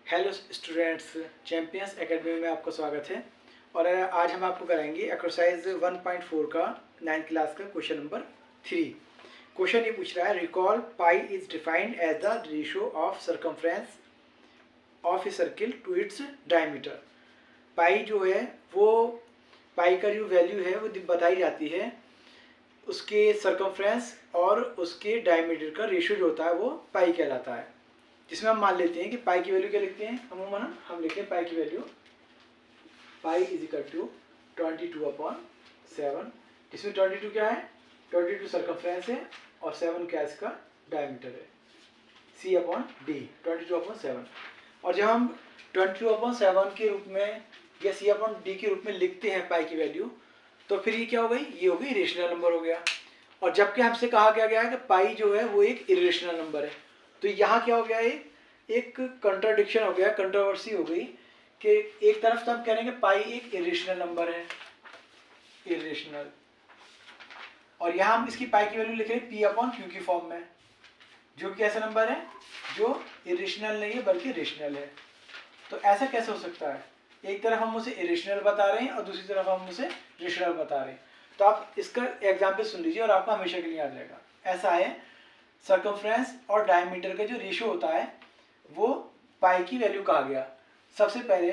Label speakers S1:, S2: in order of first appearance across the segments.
S1: Hello students, champions academy में आपका स्वागत है। और आज हम आपको कराएंगे एक्सरसाइज 1.4 का 9th क्लास का क्वेश्चन नंबर 3। क्वेश्चन ये पूछ रहा है, recall pi is defined as the ratio of circumference of a circle to its diameter. Pi जो है वो पाई का जो वैल्यू है वो बताई जाती है उसके सर्कमफ्रेंस और उसके डायमीटर का रेशियो जो होता है वो पाई कहलाता है। जिसमें हम मान लेते हैं कि पाई की वैल्यू क्या लिखते हैं, अमूमन हम लिखते हैं पाई की value pi is equal to 22/7, जिसमें 22 क्या है, 22 सर्कमफ्रेंस है और 7 क्या इसका डायमीटर है, C/D 22/7। और जब हम 22/7 के रूप में या C/D के रूप में लिखते हैं पाई की वैल्यू, तो फिर ये क्या हो गई, ये हो गई रेशनल नंबर हो गया। और जबकि हमसे कहा गया है कि पाई जो है वो एक इरेशनल नंबर है, तो यहाँ क्या हो गया, एक कंट्राडिक्शन हो गया, कंट्रोवर्सी हो गई कि एक तरफ तो हम कह रहे हैं कि पाई एक इरेशनल नंबर है, इरेशनल, और यहाँ हम इसकी पाई की वैल्यू लिख रहे हैं P/Q की फॉर्म में, जो कि ऐसा नंबर है जो इरेशनल नहीं है बल्कि रेशनल है। तो ऐसा कैसे हो सकता है, एक तरफ हम उसे इरेशनल बता रहे हैं और दूसरी तरफ हम उसे रेशनल बता रहे हैं। तो आप इसका एग्जाम्पल सुन लीजिए और आपको हमेशा के लिए याद रहेगा। ऐसा है, सर्कमफ्रेंस और डायमीटर का जो रेशियो होता है वो पाई की वैल्यू कहा गया। सबसे पहले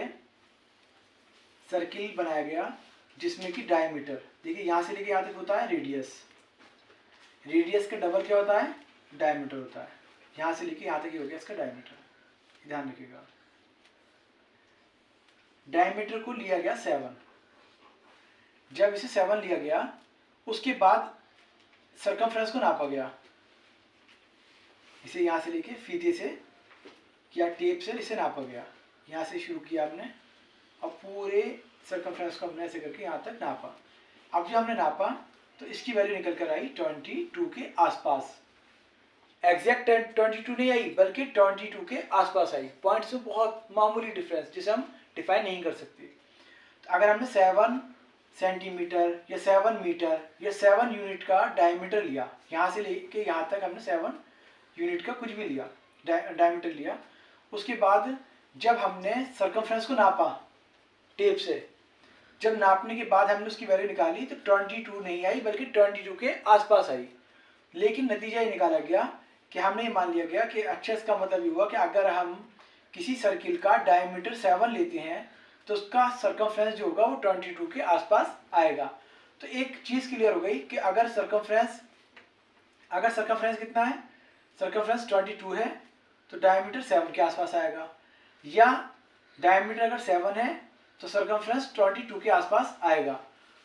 S1: सर्किल बनाया गया जिसमें कि डायमीटर, देखिए यहाँ से लेके यहाँ तक होता है रेडियस, रेडियस का डबल क्या होता है, डायमीटर होता है। यहाँ से लेके यहाँ तक ही हो गया इसका डायमीटर, ध्यान रखिएगा। डायमीटर को लिया गया 7, जब इसे 7 लिया गया उसके बाद सर्कमफ्रेंस को नापा गया, इसे यहाँ से लेके फीते से या टेप से इसे नापा गया। यहाँ से शुरू किया आपने और पूरे सर्कमफ्रेंस को हमने ऐसे करके यहाँ तक नापा। अब जब हमने नापा तो इसकी वैल्यू निकल कर आई 22 के आसपास। एग्जैक्ट 22 नहीं आई बल्कि 22 के आसपास आई। पॉइंट से बहुत मामूली डिफरेंस जिसे हम डिफाइन नहीं कर सकते। तो अगर हमने 7 सेंटीमीटर या 7 मीटर या 7 यूनिट का डायमीटर लिया, यहाँ से लेके यहाँ तक हमने 7 यूनिट का कुछ भी लिया, डायमीटर लिया, उसके बाद जब हमने सर्कमफ्रेंस को नापा टेप से, जब नापने के बाद हमने उसकी वैल्यू निकाली तो 22 नहीं आई बल्कि 22 के आसपास आई। लेकिन नतीजा ये निकाला गया कि हमने ये मान लिया गया कि अच्छा, इसका मतलब ये हुआ कि अगर हम किसी सर्किल का डायमीटर 7 लेते हैं तो उसका सर्कमफ्रेंस जो होगा वो 22 के आसपास आएगा। तो एक चीज़ क्लियर हो गई कि अगर सर्कमफ्रेंस कितना है, सर्कमफ्रेंस 22 है तो डायमीटर 7 के आसपास आएगा, या डायमीटर अगर 7 है तो सर्कमफ्रेंस 22 के आसपास आएगा।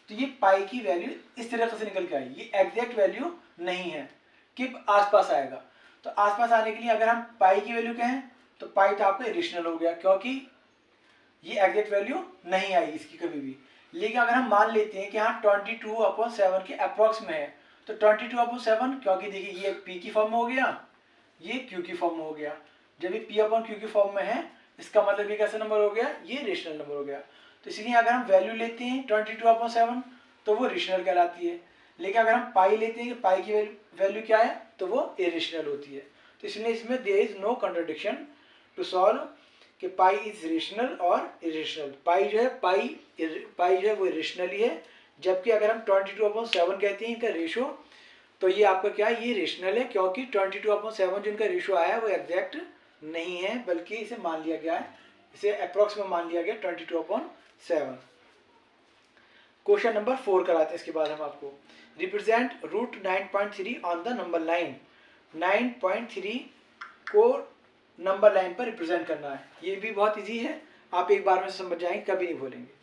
S1: तो ये पाई की वैल्यू इस तरीके से निकल के आई। ये एग्जैक्ट वैल्यू नहीं है कि आसपास आएगा। तो आसपास आने के लिए अगर हम पाई की वैल्यू कहें तो पाई तो आपका इरेशनल हो गया, क्योंकि ये एग्जैक्ट वैल्यू नहीं आई इसकी कभी भी। लेकिन अगर हम मान लेते हैं कि हाँ 22/7 के अप्रॉक्स में है, तो 22/7, क्योंकि देखिए ये पी की फॉर्म में हो गया, ये क्यू की फॉर्म में हो गया। जब ये P/Q की फॉर्म में है इसका मतलब ये कैसा नंबर हो गया, ये रेशनल नंबर हो गया। तो इसलिए अगर हम वैल्यू लेते हैं 22/7 तो वो रेशनल कहलाती है। लेकिन अगर हम पाई लेते हैं कि पाई की वैल्यू क्या है तो वो इरेशनल होती है। तो इसलिए इसमें there is no contradiction to solve कि पाई इज रेशनल और इरेशनल। पाई जो है वो इरेशनल ही है, जबकि अगर हम 22/7 कहते हैं इनका रेशो, तो ये आपका क्या है, ये रेशनल है, क्योंकि 22/7 जो इनका रेशो आया है वो एग्जैक्ट नहीं है बल्कि इसे मान लिया गया है, इसे अप्रॉक्स में मान लिया गया 22/7। क्वेश्चन नंबर 4 कराते हैं इसके बाद हम आपको। Represent root 9.3 on the number line. 9.3 को नंबर लाइन पर रिप्रेजेंट करना है। ये भी बहुत इजी है, आप एक बार में समझ जाएंगे, कभी नहीं भूलेंगे।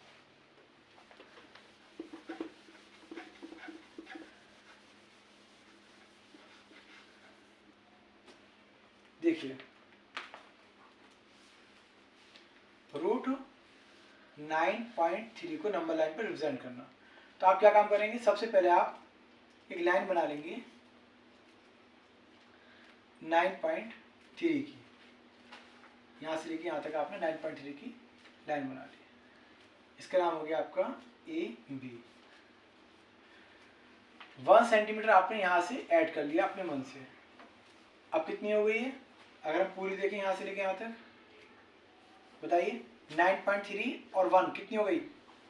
S1: देखिए, रूट 9.3 को नंबर लाइन पर रिप्रेजेंट करना, तो आप क्या काम करेंगे, सबसे पहले आप एक लाइन बना लेंगे 9.3 की, यहाँ से लेके यहाँ तक आपने 9.3 की लाइन बना ली। इसका नाम हो गया आपका AB। 1 सेंटीमीटर आपने यहाँ से ऐड कर लिया अपने मन से। अब कितनी हो गई है, अगर हम पूरी देखें यहाँ से लेके यहाँ तक बताइए 9.3 और 1 कितनी हो गई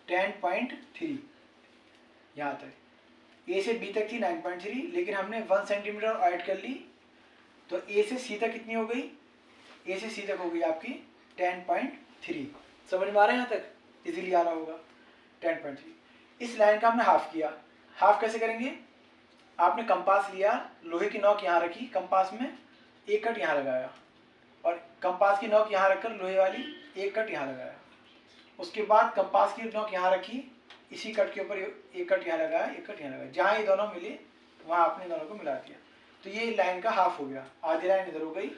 S1: 10.3। यहाँ तक ए से बी तक थी 9.3, लेकिन हमने 1 सेंटीमीटर ऐड कर ली, तो ए से सी तक कितनी हो गई, ए से सी तक हो गई आपकी 10.3। समझ में आ रहा है यहाँ तक, इजीली आ रहा होगा 10.3। इस लाइन का हमने हाफ किया। हाफ कैसे करेंगे, आपने कंपास लिया, लोहे की नोक यहाँ रखी, कंपास में एक कट यहाँ लगाया, और कंपास की नोक यहाँ रखकर लोहे वाली एक कट यहाँ लगाया। उसके बाद कंपास की नोक यहाँ रखी, इसी कट के ऊपर एक कट यहाँ लगाया, एक कट यहाँ लगाया, जहाँ ये दोनों मिले वहाँ आपने दोनों को मिला दिया। तो ये लाइन का हाफ हो गया। आधी लाइन इधर हो गई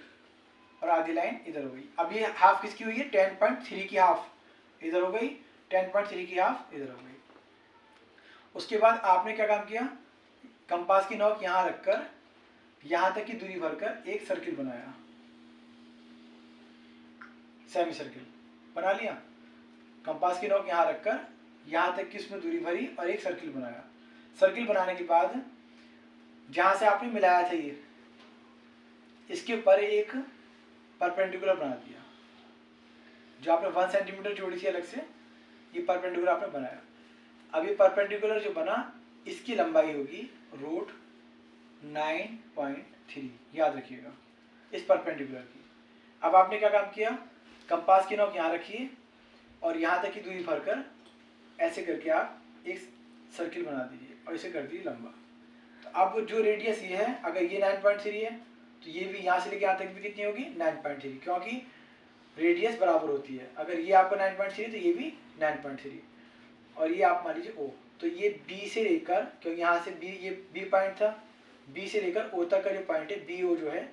S1: और आधी लाइन इधर हो गई। अब ये हाफ किसकी हुई है, 10.3 की हाफ इधर हो गई, 10.3 की हाफ इधर हो गई। उसके बाद आपने क्या काम किया, कंपास की नोक यहाँ रखकर यहाँ तक की दूरी भरकर एक सर्किल बनाया, सेमी सर्किल बना लिया। कंपास की नोक यहाँ रखकर यहाँ तक की उसमें दूरी भरी और एक सर्किल बनाया। सर्किल बनाने के बाद जहाँ से आपने मिलाया था ये, इसके ऊपर एक परपेंडिकुलर बना दिया। जो आपने 1 सेंटीमीटर जोड़ी थी अलग से, ये परपेंडिकुलर आपने बनाया। अब ये परपेंडिकुलर जो बना, इसकी लंबाई होगी √9.3, याद रखिएगा, इस परपेंडिकुलर की। अब आपने क्या काम किया, कंपास की नोक यहाँ रखिए और यहाँ तक की दूरी भरकर ऐसे करके आप एक सर्किल बना दीजिए और इसे कर दीजिए लंबा। तो अब जो रेडियस ये है, अगर ये 9.3 है तो ये भी यहाँ से लेके यहाँ तक भी कितनी होगी 9.3, क्योंकि रेडियस बराबर होती है। अगर ये आपका 9.3 तो ये भी 9.3, और ये आप मान लीजिए O। तो ये B से लेकर, क्योंकि यहाँ से B, ये B पॉइंट था, B से लेकर O तक का जो पॉइंट है BO जो है,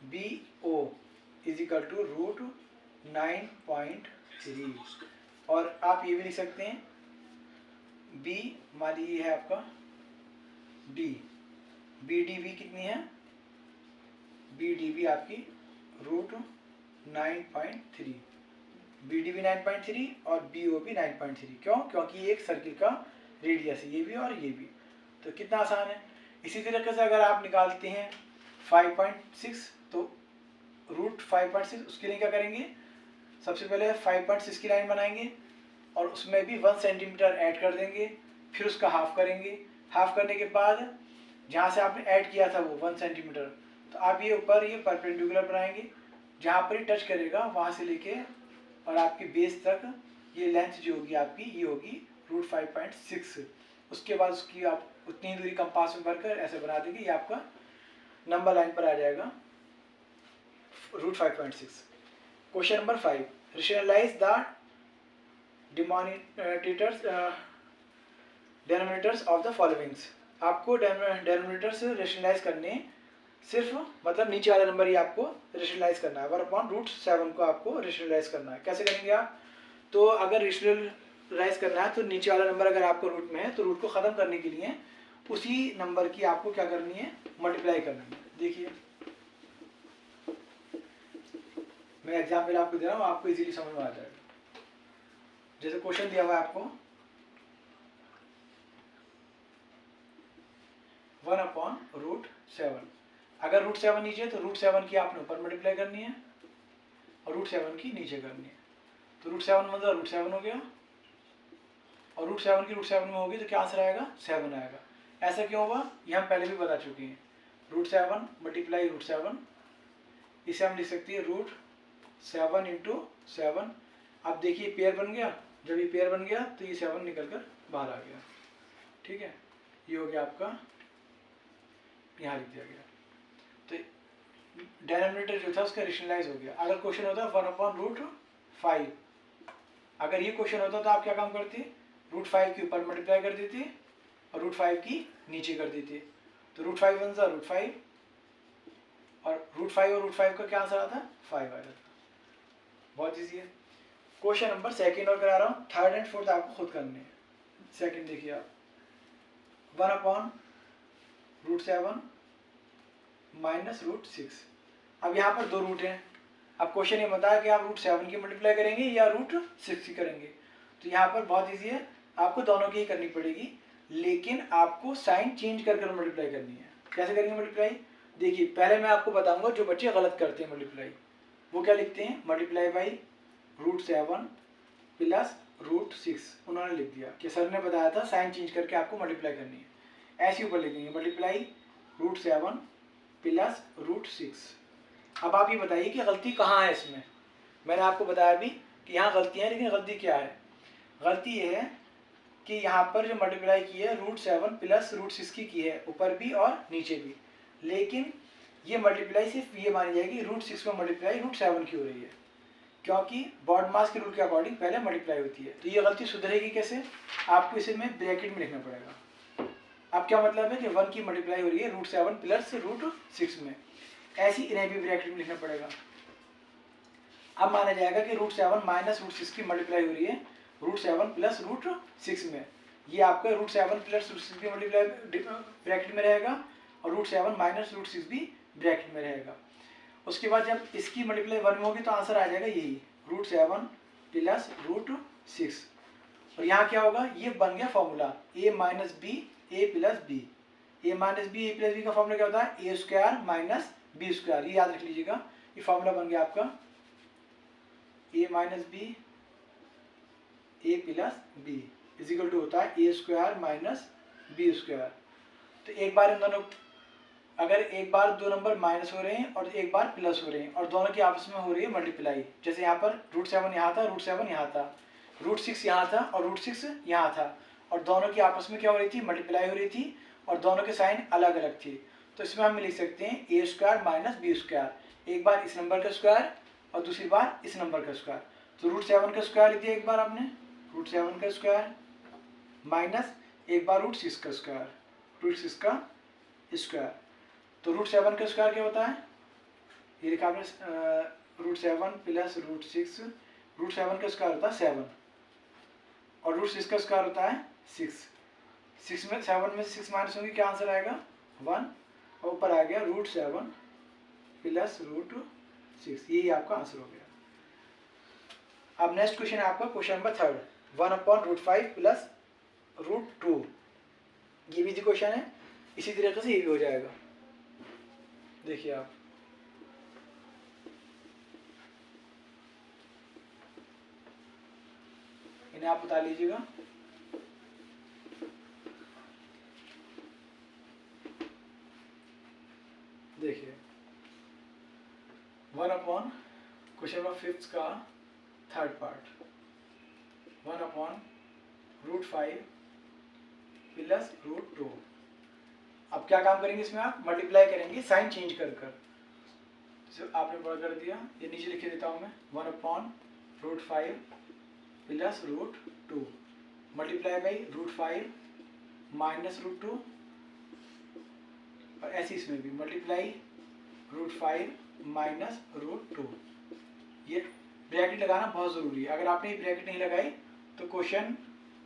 S1: BO इज इक्वल टू √9.3। और आप ये भी लिख सकते हैं B, मान लीजिए ये है आपका D, BDB कितनी है, BDB आपकी √9.3, BDB 9.3 और BOB 9.3। क्यों, क्योंकि ये एक सर्किल का रेडियस है, ये भी और ये भी। तो कितना आसान है। इसी तरीके से अगर आप निकालते हैं 5.6, तो √5.6, उसके लिए क्या करेंगे, सबसे पहले 5.6 की लाइन बनाएंगे और उसमें भी 1 सेंटीमीटर ऐड कर देंगे, फिर उसका हाफ करेंगे। हाफ करने के बाद जहाँ से आपने ऐड किया था वो 1 सेंटीमीटर, तो आप ये ऊपर ये परपेंडिकुलर बनाएंगे, जहाँ पर ही टच करेगा वहाँ से लेके और आपकी बेस तक ये लेंथ जो होगी आपकी, ये होगी √5.6। उसके बाद उसकी आप उतनी दूरी कंपास में भरकर ऐसे बना देंगे, ये आपका नंबर लाइन पर आ जाएगा √5.6। Question number 5, rationalise the denominators of the followings. आपको डेनोमिनेटर्स रेशनलाइज करने, सिर्फ मतलब नीचे वाला नंबर ही आपको रेशनलाइज करना है। 1/√7 को आपको रेशनलाइज करना है। कैसे करेंगे आप, तो अगर रेशनलाइज करना है तो नीचे वाला नंबर अगर आपको रूट में है तो रूट को ख़त्म करने के लिए उसी नंबर की आपको क्या करनी है, मल्टीप्लाई करनी है। देखिए मैं एग्जाम्पल आपको दे रहा हूँ, आपको इजीली समझ में आ जाएगा। जैसे क्वेश्चन दिया हुआ है आपको 1/√7, अगर √7 नीचे है तो √7 की आपने ऊपर मल्टीप्लाई करनी है और √7 की नीचे करनी है। तो √7 मतलब √7 हो गया, और √7 की √7 में होगी तो क्या आंसर आएगा, 7 आएगा। ऐसा क्यों हुआ, ये हम पहले भी बता चुके हैं। √7 मल्टीप्लाई √7, इसे हम लिख सकते हैं √7 × 7। अब देखिए पेयर बन गया, जब ये पेयर बन गया तो ये 7 निकल कर बाहर आ गया। ठीक है, ये हो गया आपका, यहाँ लिख दिया गया। तो डेनोमिनेटर जो था उसका रेशनलाइज हो गया। अगर क्वेश्चन होता 1/√5, अगर ये क्वेश्चन होता तो आप क्या काम करते, √5 के ऊपर मल्टीप्लाई कर देते और √5 की नीचे कर देते। तो √5 × √5, और √5 और √5 का क्या आंसर आता है, 5 आ जाता। बहुत ईजी है। क्वेश्चन नंबर 2 और करा रहा हूँ, 3rd और 4th आपको खुद करने हैं। 2 देखिए आप, 1/√7 माइनस √6। अब यहाँ पर 2 रूट हैं। अब क्वेश्चन ये बताया कि आप √7 की मल्टीप्लाई करेंगे या √6 की करेंगे। तो यहाँ पर बहुत ईजी है, आपको दोनों की ही करनी पड़ेगी, लेकिन आपको साइन चेंज कर कर मल्टीप्लाई करनी है। कैसे करेंगे मल्टीप्लाई, देखिए पहले मैं आपको बताऊंगा जो बच्चे गलत करते हैं मल्टीप्लाई, वो क्या लिखते हैं, मल्टीप्लाई बाई √7 प्लस √6 उन्होंने लिख दिया कि सर ने बताया था साइन चेंज करके आपको मल्टीप्लाई करनी है, ऐसे ऊपर लिख देंगे मल्टीप्लाई √7 प्लस √6। अब आप ये बताइए कि गलती कहाँ है इसमें। मैंने आपको बताया भी कि यहाँ गलती है, लेकिन गलती क्या है? गलती ये है कि यहाँ पर जो मल्टीप्लाई की है √7 प्लस √6 की है, ऊपर भी और नीचे भी, लेकिन ये मल्टीप्लाई सिर्फ ये मानी जाएगी √6 में मल्टीप्लाई √7 की हो रही है, क्योंकि बॉड मास के रूल के अकॉर्डिंग पहले मल्टीप्लाई होती है। तो ये गलती सुधरेगी कैसे? आपको इसे में ब्रैकेट में लिखना पड़ेगा। अब क्या मतलब है कि 1 की मल्टीप्लाई हो रही है √7 प्लस √6 में, ऐसी इन्हें भी ब्रैकेट में लिखना पड़ेगा। अब माना जाएगा कि √7 माइनस √6 की मल्टीप्लाई हो रही है √7 प्लस √6 में, ये आपका √7 प्लस √6 भी मल्टीप्लाई ब्रैकेट में रहेगा और √7 माइनस √6 भी ब्रैकेट में रहेगा। उसके बाद जब इसकी मल्टीप्लाई 1 में होगी तो आंसर आ जाएगा यही √7 प्लस √6। और यहाँ क्या होगा? ये बन गया formula a minus b a plus b. A minus b a plus b का फॉर्मूला क्या होता है? a² minus b²। ये याद रख लीजिएगा, ये फॉर्मूला बन गया आपका a minus b a plus b is equal to होता है a² माइनस b²। तो एक बार इन दोनों, अगर एक बार दो नंबर माइनस हो रहे हैं और एक बार प्लस हो रहे हैं और दोनों की आपस में हो रही है मल्टीप्लाई, जैसे यहाँ पर √7 यहाँ था, √7 यहाँ था, √6 यहाँ था और √6 यहाँ था, और दोनों की आपस में क्या हो रही थी? मल्टीप्लाई हो रही थी, और दोनों के साइन अलग अलग थी। तो इसमें हम लिख सकते हैं a² माइनस b², एक बार इस नंबर का स्क्वायर और दूसरी बार इस नंबर का स्क्वायर। तो √7 का स्क्वायर लिख दिया एक बार आपने, √7 का स्क्वायर माइनस एक बार √6 का स्क्वायर, √6 का स्क्वायर। तो √7 का स्क्वायर क्या होता है? ये लिखा आपने √7 प्लस √6, √7 का स्क्वायर होता है 7 और √6 का स्क्वायर होता है 6। 6 में 7 में से 6 माइनस होंगे, क्या आंसर आएगा? 1, और ऊपर आ गया √7 प्लस √6। यही आपका आंसर हो गया। अब नेक्स्ट क्वेश्चन है आपका क्वेश्चन नंबर 3, 1/√5 प्लस √2। ये भी क्वेश्चन है, इसी तरीके से ये भी हो जाएगा। देखिए आप, इन्हें आप बता लीजिएगा। देखिए 1/ क्वेश्चन नंबर 5 का थर्ड पार्ट, 1/√5 प्लस √2। अब क्या काम करेंगे इसमें? आप मल्टीप्लाई करेंगे साइन चेंज कर कर। तो आपने बड़ा कर दिया, ये नीचे लिख देता हूँ मैं, 1/√5 प्लस √2 मल्टीप्लाई बाई √5 माइनस √2, और ऐसे इसमें भी मल्टीप्लाई √5 माइनस √2। ये ब्रैकेट लगाना बहुत ज़रूरी है, अगर आपने ये ब्रैकेट नहीं लगाई तो क्वेश्चन,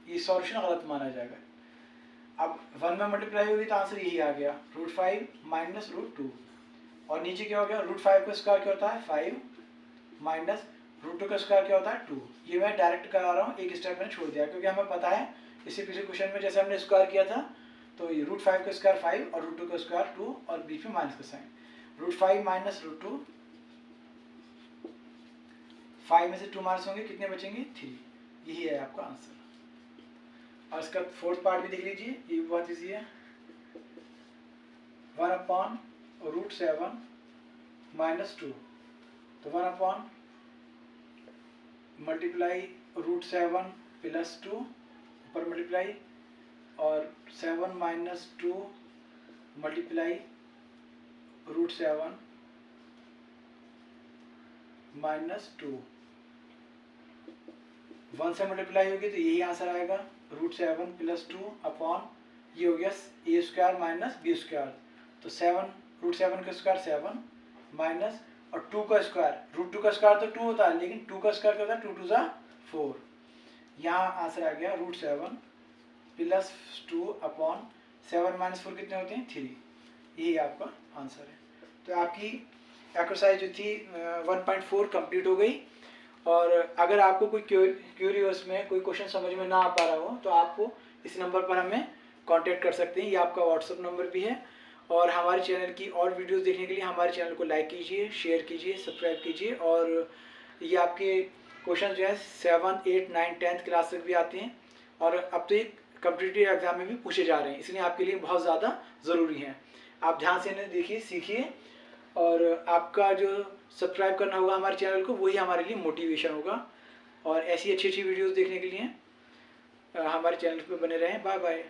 S1: ये सॉल्यूशन गलत माना जाएगा। अब 1 में मल्टीप्लाई होगी तो आंसर यही आ गया √5 माइनस √2, और नीचे क्या हो गया? √5 का स्क्वायर क्या होता है? 5 माइनस √2 का स्क्वायर क्या होता है? 2। ये मैं डायरेक्ट करा रहा हूँ, एक स्टेप मैंने छोड़ दिया, क्योंकि हमें पता है इससे पिछले क्वेश्चन में जैसे हमने स्क्वायर किया था, तो ये √5 का स्क्वायर 5 और √2 का स्क्वायर 2 और बीच में माइनस का साइन। √5 माइनस √2, 5 में से 2 माइनस होंगे, कितने बचेंगे? 3। यही है आपका आंसर। और इसका फोर्थ पार्ट भी देख लीजिए, ये भी बहुत ईजी है। 1/√7 माइनस 2, तो 1/ मल्टीप्लाई √7 प्लस 2, ऊपर मल्टीप्लाई, और 7 माइनस 2 मल्टीप्लाई √7 माइनस 2। 1 से मल्टीप्लाई होगी तो यही आंसर आएगा √7 प्लस 2 अपॉन, ये हो गया a² माइनस b²। तो 7 √7 का स्क्वायर 7 माइनस, और 2 का स्क्वायर, √2 का स्क्वायर तो 2 होता है, लेकिन 2 का स्क्वायर क्या होता है? 2 2 ज़ा 4। यहाँ आंसर आ गया √7 प्लस 2 अपॉन 7 माइनस 4 कितने होते हैं? 3। यही आपका आंसर है। तो आपकी एक्सरसाइज जो थी 1.4 कंप्लीट हो गई। और अगर आपको कोई क्यूरी उसमें कोई क्वेश्चन समझ में ना आ पा रहा हो तो आपको इस नंबर पर हमें कांटेक्ट कर सकते हैं, ये आपका व्हाट्सअप नंबर भी है। और हमारे चैनल की और वीडियोस देखने के लिए हमारे चैनल को लाइक कीजिए, शेयर कीजिए, सब्सक्राइब कीजिए। और ये आपके क्वेश्चन जो है 7, 8, 9, 10th क्लास तक भी आते हैं और अब तो ये कॉम्पिटिटिव एग्जाम में भी पूछे जा रहे हैं, इसलिए आपके लिए बहुत ज़्यादा ज़रूरी हैं। आप ध्यान से इन्हें देखिए, सीखिए, और आपका जो सब्सक्राइब करना होगा हमारे चैनल को, वही हमारे लिए मोटिवेशन होगा। और ऐसी अच्छी अच्छी वीडियोस देखने के लिए हमारे चैनल पर बने रहें। Bye bye.